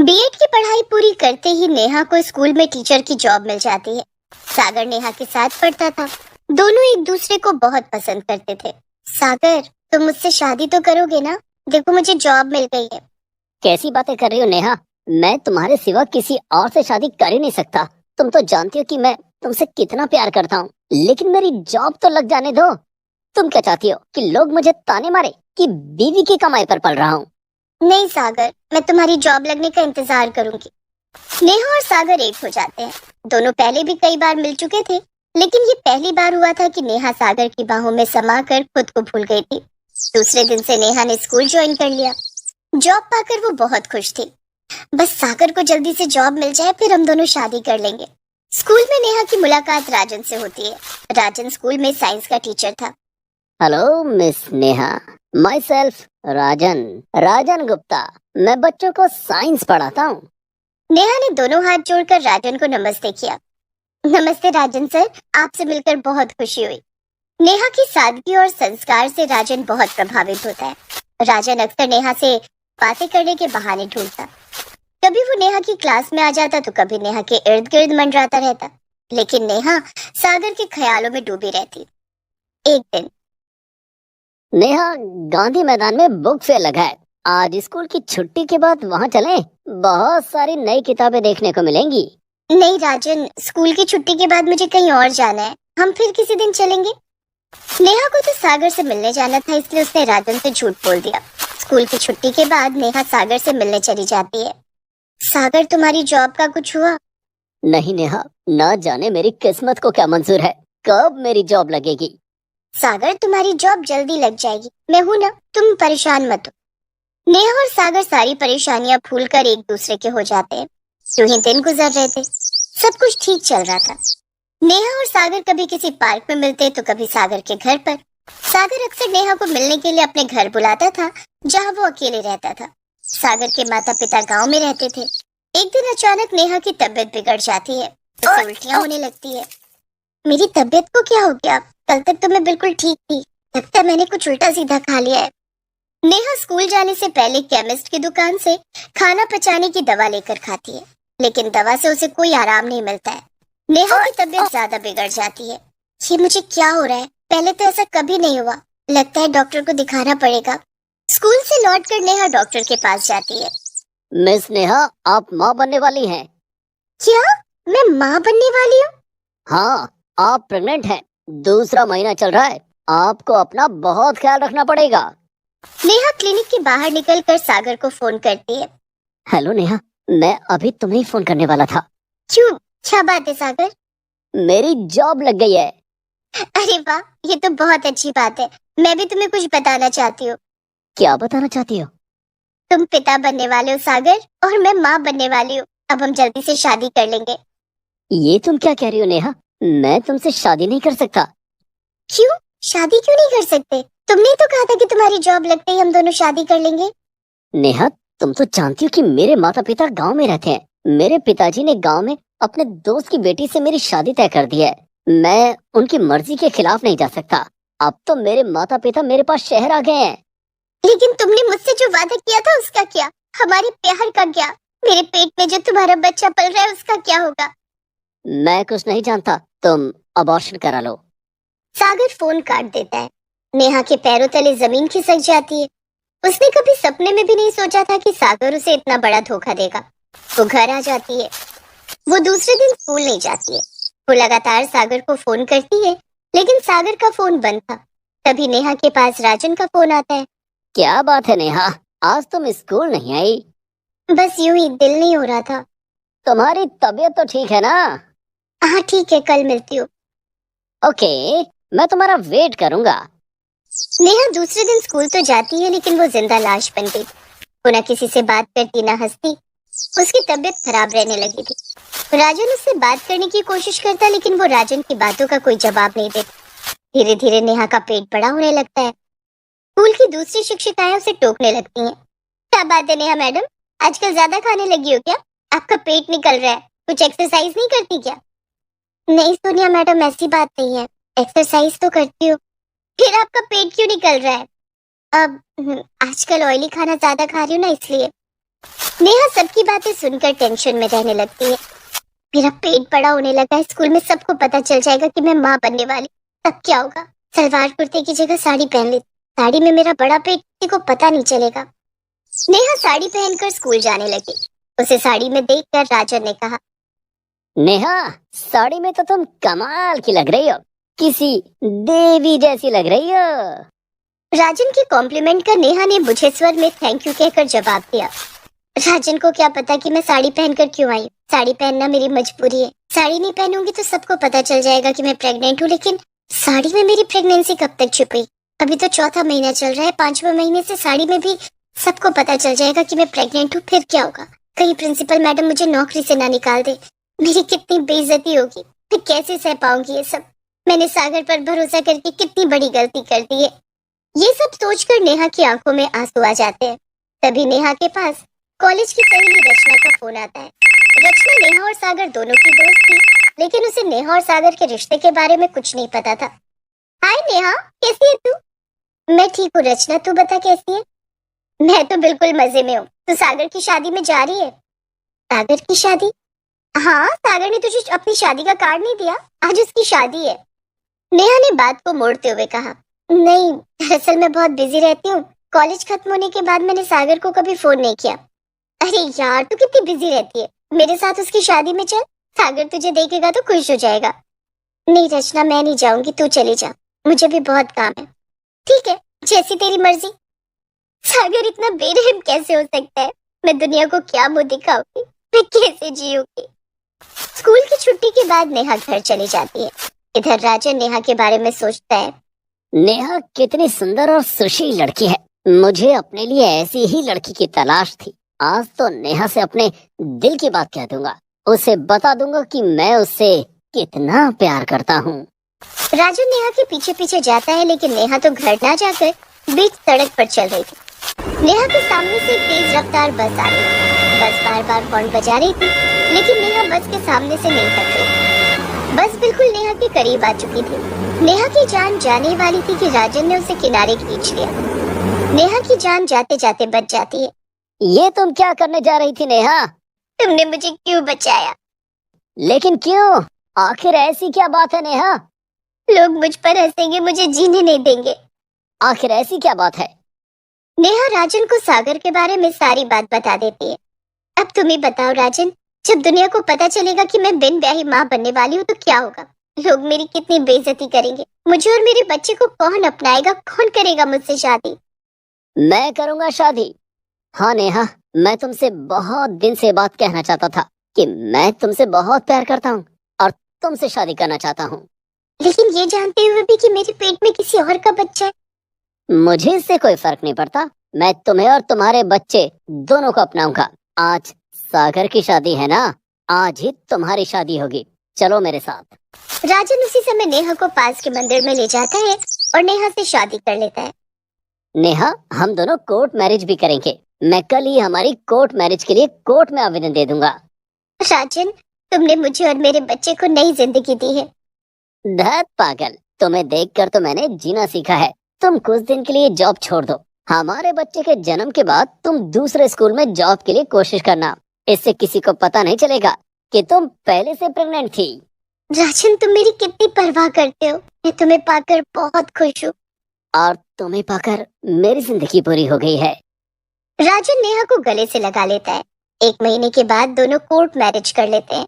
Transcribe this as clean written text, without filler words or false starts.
BEd की पढ़ाई पूरी करते ही नेहा को स्कूल में टीचर की जॉब मिल जाती है। सागर नेहा के साथ पढ़ता था। दोनों एक दूसरे को बहुत पसंद करते थे। सागर, तुम मुझसे शादी तो करोगे ना? देखो मुझे जॉब मिल गई है। कैसी बातें कर रही हो नेहा? मैं तुम्हारे सिवा किसी और से शादी कर ही नहीं सकता। तुम तो जानती हो कि मैं तुमसे कितना प्यार करता हूँ, लेकिन मेरी जॉब तो लग जाने दो। तुम क्या चाहती हो कि लोग मुझे ताने मारे कि बीवी की कमाई पर पल रहा हूँ? नहीं सागर, मैं तुम्हारी जॉब लगने का इंतजार करूंगी। नेहा और सागर एक हो जाते हैं। दोनों पहले भी कई बार मिल चुके थे, लेकिन ये पहली बार हुआ था कि नेहा सागर की बाहों में समा कर खुद को भूल गई थी। दूसरे दिन से नेहा ने स्कूल ज्वाइन कर लिया। जॉब पाकर वो बहुत खुश थी। बस सागर को जल्दी से जॉब मिल जाए, फिर हम दोनों शादी कर लेंगे। स्कूल में नेहा की मुलाकात राजन से होती है। राजन स्कूल में साइंस का टीचर था। Hello miss Neha, myself Rajan, Rajan Gupta. मैं बच्चों को साइंस पढ़ाता हूँ। नेहा ने दोनों हाथ जोड़कर राजन को नमस्ते किया। नमस्ते राजन सर, आपसे मिलकर बहुत खुशी हुई। नेहा की सादगी और संस्कार से राजन बहुत प्रभावित होता है। राजन अक्सर नेहा से बातें करने के बहाने ढूंढता। कभी वो नेहा की क्लास में आ जाता तो कभी नेहा के इर्द गिर्द मंडराता रहता, लेकिन नेहा सागर के ख्यालों में डूबी रहती। एक दिन नेहा, गांधी मैदान में बुक फेयर लगा है। आज स्कूल की छुट्टी के बाद वहाँ चलें? बहुत सारी नई किताबें देखने को मिलेंगी। नहीं राजन, स्कूल की छुट्टी के बाद मुझे कहीं और जाना है। हम फिर किसी दिन चलेंगे। नेहा को तो सागर से मिलने जाना था, इसलिए उसने राजन से झूठ बोल दिया। स्कूल की छुट्टी के बाद नेहा सागर से मिलने चली जाती है। सागर, तुम्हारी जॉब का कुछ हुआ? नहीं नेहा, ना जाने मेरी किस्मत को क्या मंजूर है, कब मेरी जॉब लगेगी। सागर, तुम्हारी जॉब जल्दी लग जाएगी, मैं हूं ना, तुम परेशान मत हो। नेहा और सागर सारी परेशानियां भूलकर एक दूसरे के हो जाते हैं। यूं ही दिन गुजर रहे थे। सब कुछ ठीक चल रहा था। नेहा और सागर कभी किसी पार्क में मिलते तो कभी सागर के घर पर। सागर अक्सर नेहा को मिलने के लिए अपने घर बुलाता था, जहाँ वो अकेले रहता था। सागर के माता पिता गांव में रहते थे। एक दिन अचानक नेहा की तबीयत बिगड़ जाती है। उसे उल्टियां होने लगती है। मेरी तबीयत को क्या हो गया? कल तक तो मैं बिल्कुल ठीक थी। लगता है मैंने कुछ उल्टा सीधा खा लिया है। नेहा स्कूल जाने से पहले केमिस्ट की दुकान से खाना पचाने की दवा लेकर खाती है, लेकिन दवा से उसे कोई आराम नहीं मिलता है। नेहा की तबीयत ज्यादा बिगड़ जाती है। ये मुझे क्या हो रहा है? पहले तो ऐसा कभी नहीं हुआ। लगता है डॉक्टर को दिखाना पड़ेगा। स्कूल से लौटकर नेहा डॉक्टर के पास जाती है। मिस नेहा, आप माँ बनने वाली हैं। क्या? मैं माँ बनने वाली हूँ? हाँ, आप प्रेग्नेंट हैं। दूसरा महीना चल रहा है। आपको अपना बहुत ख्याल रखना पड़ेगा। नेहा क्लिनिक के बाहर निकलकर सागर को फोन करती है। हेलो नेहा, मैं अभी तुम्हें फोन करने वाला था। क्यों? क्या बात है सागर? मेरी जॉब लग गई है। अरे वाह, ये तो बहुत अच्छी बात है। मैं भी तुम्हें कुछ बताना चाहती हूँ। क्या बताना चाहती हो? तुम पिता बनने वाले हो सागर, और मैं माँ बनने वाली हूँ। अब हम जल्दी से शादी कर लेंगे। ये तुम क्या कह रही हो नेहा? मैं तुमसे शादी नहीं कर सकता। क्यों? शादी क्यों नहीं कर सकते? तुमने तो कहा था कि तुम्हारी जॉब लगते ही हम दोनों शादी कर लेंगे। नेहा, तुम तो जानती हो कि मेरे माता पिता गांव में रहते हैं। मेरे पिताजी ने गांव में अपने दोस्त की बेटी से मेरी शादी तय कर दी है। मैं उनकी मर्जी के खिलाफ नहीं जा सकता। अब तो मेरे माता पिता मेरे पास शहर आ गए हैं। लेकिन तुमने मुझसे जो वादा किया था उसका क्या? हमारे प्यार का क्या? मेरे पेट में जो तुम्हारा बच्चा पल रहा है उसका क्या होगा? मैं कुछ नहीं जानता, तुम अबॉर्शन करा लो। सागर फोन काट देता है। नेहा के पैरों तले जमीन खिसक जाती है। उसने कभी सपने में भी नहीं सोचा था कि सागर उसे इतना बड़ा धोखा देगा। वो घर आ जाती है। वो दूसरे दिन स्कूल नहीं जाती है। वो लगातार सागर को फोन करती है, लेकिन सागर का फोन बंद था। तभी नेहा के पास राजन का फोन आता है। क्या बात है नेहा, आज तुम स्कूल नहीं आई? बस यूं ही दिल नहीं हो रहा था। तुम्हारी तबीयत तो ठीक है ना? हाँ ठीक है, कल मिलती हूँ। ओके, मैं तुम्हारा वेट करूंगा। नेहा दूसरे दिन स्कूल तो जाती है, लेकिन वो जिंदा लाश बन गई। वो न किसी से बात करती न हंसती। उसकी तबीयत खराब रहने लगी थी। राजन उससे बात करने की कोशिश करता, लेकिन वो राजन की बातों का कोई जवाब नहीं देता। धीरे धीरे नेहा का पेट बड़ा होने लगता है। स्कूल की दूसरी शिक्षिकाएं उसे टोकने लगती हैं। क्या बात है नेहा मैडम, आजकल ज्यादा खाने लगी हो क्या? आपका पेट निकल रहा है। कुछ एक्सरसाइज नहीं करती क्या? नहीं सोनिया मैडम, ऐसी बात नहीं है। एक्सरसाइज तो करती हूँ। फिर आपका पेट क्यों निकल रहा है? अब आजकल ऑयली खाना ज्यादा खा रही हूँ ना, इसलिए। नेहा सबकी बातें सुनकर टेंशन में रहने लगती है। मेरा पेट बड़ा होने लगा है, स्कूल में सबको पता चल जाएगा कि मैं माँ बनने वाली, तब क्या होगा। सलवार कुर्ते की जगह साड़ी पहन लेती, साड़ी में मेरा बड़ा पेट किसी को पता नहीं चलेगा। नेहा साड़ी पहनकर स्कूल जाने लगी। उसे साड़ी में देखकर राजन ने कहा, नेहा, साड़ी में तो तुम कमाल की लग रही हो, किसी देवी जैसी लग रही हो। राजन की कॉम्प्लीमेंट का नेहा ने बुझे स्वर में थैंक यू कहकर जवाब दिया। राजन को क्या पता कि मैं साड़ी पहनकर क्यों आई। साड़ी पहनना मेरी मजबूरी है। साड़ी नहीं पहनूंगी तो सबको पता चल जाएगा कि मैं प्रेग्नेंट हूँ, लेकिन साड़ी में मेरी प्रेगनेंसी कब तक छुपी? अभी तो चौथा महीना चल रहा है, 5वें महीने से साड़ी में भी सबको पता चल जाएगा कि मैं प्रेग्नेंट हूँ। फिर क्या होगा? कहीं प्रिंसिपल मैडम मुझे नौकरी से ना निकाल दे। मेरी कितनी बेइज्जती होगी, मैं कैसे सह पाऊंगी ये सब। मैंने सागर पर भरोसा करके कितनी बड़ी गलती कर दी है। ये सब सोचकर नेहा की आंखों में आंसू आ जाते हैं। तभी नेहा के पास कॉलेज की सहेली रचना का फोन आता है। रचना नेहा और सागर दोनों की दोस्त थी, लेकिन उसे नेहा और सागर के रिश्ते के बारे में कुछ नहीं पता था। हाय नेहा, कैसी है तू? मैं ठीक हूँ रचना, तू बता कैसी है? मैं तो बिल्कुल मजे में हूँ। तू सागर की शादी में जा रही है? सागर की शादी? हाँ, सागर ने तुझे अपनी शादी का कार्ड नहीं दिया? आज उसकी शादी है। नेहा ने बात को मोड़ते हुए कहा, नहीं, दरअसल मैं बहुत बिजी रहती हूँ। कॉलेज खत्म होने के बाद मैंने सागर को कभी फोन नहीं किया। अरे यार, तू कितनी बिजी रहती है, मेरे साथ उसकी शादी में चल, सागर तुझे देखेगा तो खुश हो जाएगा। नहीं रचना, मैं नहीं जाऊंगी, तू चली जा, मुझे भी बहुत काम है। ठीक है, जैसी तेरी मर्जी। सागर इतना बेरहम कैसे हो सकता है? मैं दुनिया को क्या मुंह दिखाऊंगी, मैं कैसे जीऊंगी? स्कूल की छुट्टी के बाद नेहा घर चली जाती है। इधर राजन नेहा के बारे में सोचता है, नेहा कितनी सुंदर और सुशील लड़की है। मुझे अपने लिए ऐसी ही लड़की की तलाश थी। आज तो नेहा से अपने दिल की बात कह दूंगा, उसे बता दूंगा कि मैं उससे कितना प्यार करता हूँ। राजन नेहा के पीछे पीछे जाता है, लेकिन नेहा तो घर ना जाकर बीच सड़क पर चल रही थी। नेहा के सामने से एक तेज रफ्तार बस आ रही थी। बस बार बार हॉर्न बजा रही थी, लेकिन नेहा बस के सामने से नहीं हट रही। बस बिल्कुल नेहा के करीब आ चुकी थी। नेहा की जान जाने वाली थी कि राजन ने उसे किनारे खींच लिया। नेहा की जान जाते जाते बच जाती है। ये तुम क्या करने जा रही थी नेहा? तुमने मुझे क्यों बचाया? लेकिन क्यों? आखिर ऐसी क्या बात है नेहा? लोग मुझ पर हंसेंगे, मुझे जीने नहीं देंगे। आखिर ऐसी क्या बात है? नेहा राजन को सागर के बारे में सारी बात बता देती है। अब तुम ही बताओ राजन, जब दुनिया को पता चलेगा कि मैं बिन ब्याही माँ बनने वाली हूँ तो क्या होगा? लोग मेरी कितनी बेइज्जती करेंगे। मुझे और मेरे बच्चे को कौन अपनाएगा? कौन करेगा मुझसे शादी? मैं करूंगा शादी। हाँ नेहा, मैं तुमसे बहुत दिन से बात कहना चाहता था कि मैं तुमसे बहुत प्यार करता हूँ और तुमसे शादी करना चाहता हूँ। लेकिन ये जानते हुए भी कि मेरे पेट में किसी और का बच्चा है। मुझे इससे कोई फर्क नहीं पड़ता। मैं तुम्हें और तुम्हारे बच्चे दोनों को अपनाऊंगा। आज सागर की शादी है ना, आज ही तुम्हारी शादी होगी। चलो मेरे साथ। राजन उसी समय नेहा को पास के मंदिर में ले जाता है और नेहा से शादी कर लेता है। नेहा, हम दोनों कोर्ट मैरिज भी करेंगे। मैं कल ही हमारी कोर्ट मैरिज के लिए कोर्ट में आवेदन दे दूंगा। राजन, तुमने मुझे और मेरे बच्चे को नई जिंदगी दी है। धत पागल, तुम्हें देखकर तो मैंने जीना सीखा है। तुम कुछ दिन के लिए जॉब छोड़ दो। हमारे बच्चे के जन्म के बाद तुम दूसरे स्कूल में जॉब के लिए कोशिश करना। इससे किसी को पता नहीं चलेगा कि तुम पहले से प्रेग्नेंट थी। राजन, तुम मेरी कितनी परवाह करते हो। मैं तुम्हें पाकर बहुत खुश हूँ। और तुम्हें पाकर मेरी जिंदगी पूरी हो गई है। राजन नेहा को गले से लगा लेता है। 1 महीने के बाद दोनों कोर्ट मैरिज कर लेते हैं।